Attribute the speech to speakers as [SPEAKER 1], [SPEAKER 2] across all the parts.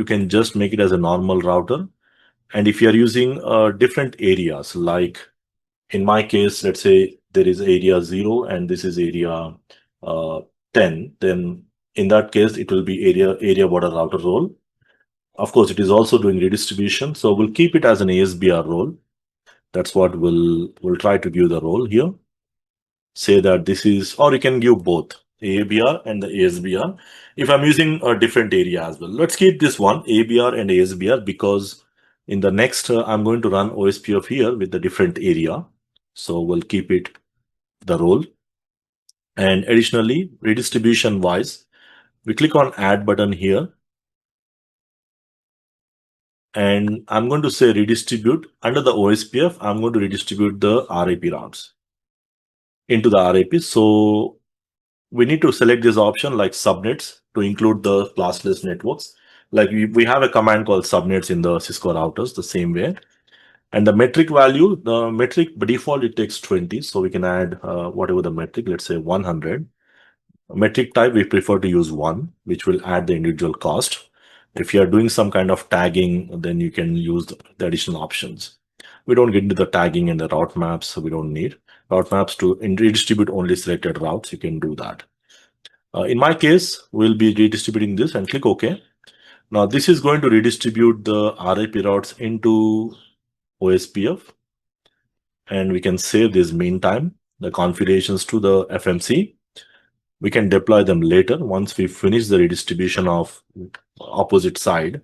[SPEAKER 1] you can just make it as a normal router. And if you're using different areas, like in my case, let's say there is area 0 and this is area 10, then in that case, it will be area border router role. Of course, it is also doing redistribution. So we'll keep it as an ASBR role. That's what we'll try to give the role here. Say that this is, or you can give both ABR and the ASBR. If I'm using a different area as well, let's keep this one ABR and ASBR, because in the next I'm going to run OSPF here with the different area. So we'll keep it the role. And additionally, redistribution wise, we click on add button here. And I'm going to say redistribute. Under the OSPF, I'm going to redistribute the RIP routes into the RIP. So we need to select this option like subnets to include the classless networks. Like we have a command called subnets in the Cisco routers the same way. And the metric value, the metric by default, it takes 20. So we can add whatever the metric, let's say 100. Metric type, we prefer to use 1, which will add the individual cost. If you are doing some kind of tagging, then you can use the additional options. We don't get into the tagging and the route maps, so we don't need route maps to redistribute only selected routes. You can do that. In my case, we'll be redistributing this and click OK. Now, this is going to redistribute the RIP routes into OSPF. And we can save this meantime, the configurations to the FMC. We can deploy them later once we finish the redistribution of opposite side,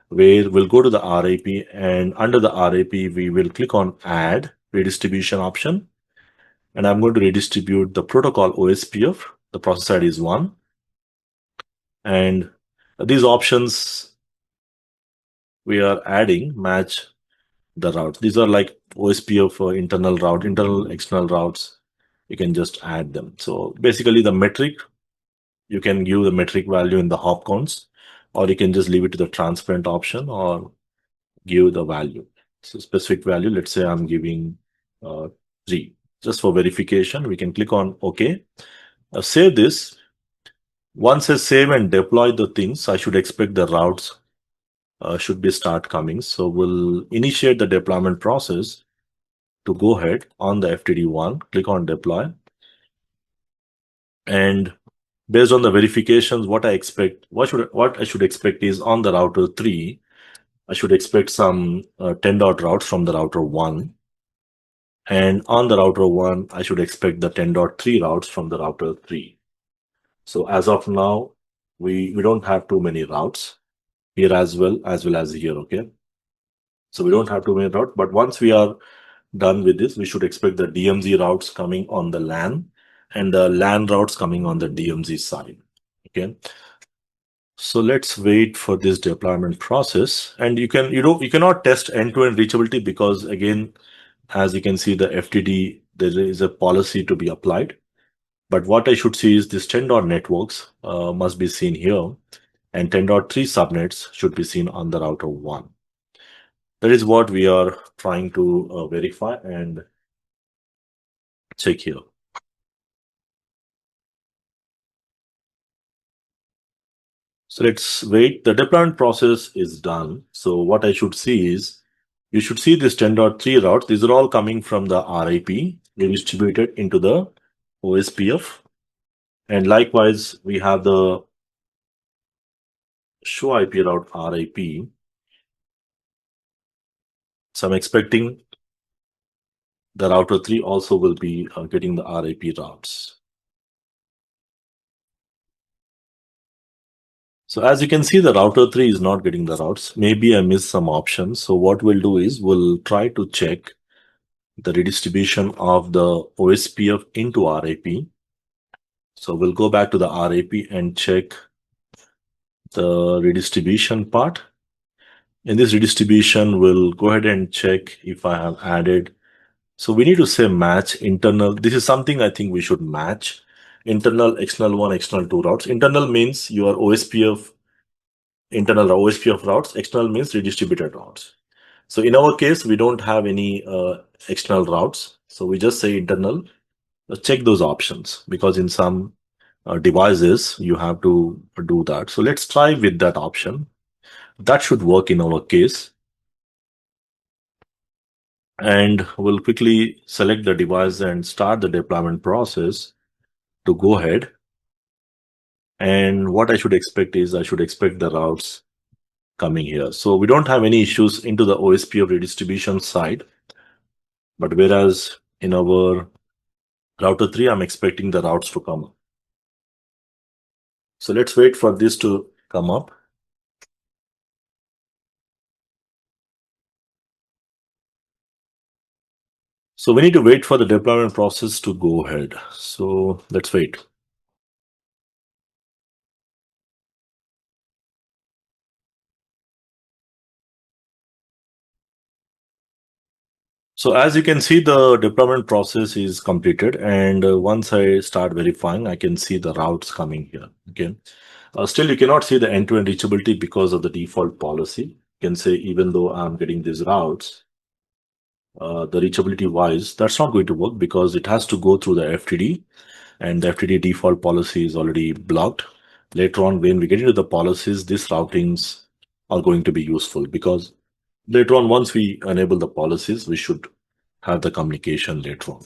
[SPEAKER 1] where we'll go to the RIP, and under the RIP, we will click on add redistribution option. And I'm going to redistribute the protocol OSPF. The process ID is 1. And these options we are adding match the routes. These are like OSPF for internal route, internal, external routes. You can just add them. So basically the metric, you can give the metric value in the hop counts, or you can just leave it to the transparent option or give the value. So specific value, let's say I'm giving 3. Just for verification, we can click on OK. Save this. Once I save and deploy the things, I should expect the routes should be start coming. So we'll initiate the deployment process to go ahead on the FTD1, click on deploy. And based on the verifications, what I should expect is on the router 3, I should expect some 10 dot routes from the router 1. And on the router 1, I should expect the 10.3 routes from the router 3. So as of now, we don't have too many routes here as well as here, okay? So we don't have too many routes, but once we are done with this, we should expect the DMZ routes coming on the LAN and the LAN routes coming on the DMZ side, okay? So let's wait for this deployment process. And you cannot test end-to-end reachability because, again, as you can see, the FTD, there is a policy to be applied. But what I should see is this 10 dot networks must be seen here, and 10.3 subnets should be seen on the router 1. That is what we are trying to verify and check here. So let's wait. The deployment process is done. So what I should see is, you should see this 10.3 routes. These are all coming from the RIP, redistributed into the OSPF. And likewise, we have the show IP route RIP. So I'm expecting the router 3 also will be getting the RIP routes. So as you can see, the router 3 is not getting the routes. Maybe I missed some options. So what we'll do is we'll try to check the redistribution of the OSPF into RIP. So we'll go back to the RIP and check the redistribution part. In this redistribution, we'll go ahead and check if I have added. So we need to say match internal. This is something I think we should match. Internal, external 1, external 2 routes. Internal means your OSPF, internal OSPF routes. External means redistributed routes. So in our case, we don't have any external routes. So we just say internal. Check those options, because in some devices, you have to do that. So let's try with that option. That should work in our case. And we'll quickly select the device and start the deployment process to go ahead. And what I should expect is I should expect the routes coming here. So we don't have any issues into the OSPF redistribution side. But whereas in our router 3, I'm expecting the routes to come. So let's wait for this to come up. So we need to wait for the deployment process to go ahead. So let's wait. So as you can see, the deployment process is completed. And once I start verifying, I can see the routes coming here. Okay. Still, you cannot see the end-to-end reachability because of the default policy. You can say, even though I'm getting these routes, the reachability wise, that's not going to work because it has to go through the FTD, and the FTD default policy is already blocked. Later on, when we get into the policies, these routings are going to be useful because later on, once we enable the policies, we should have the communication later on.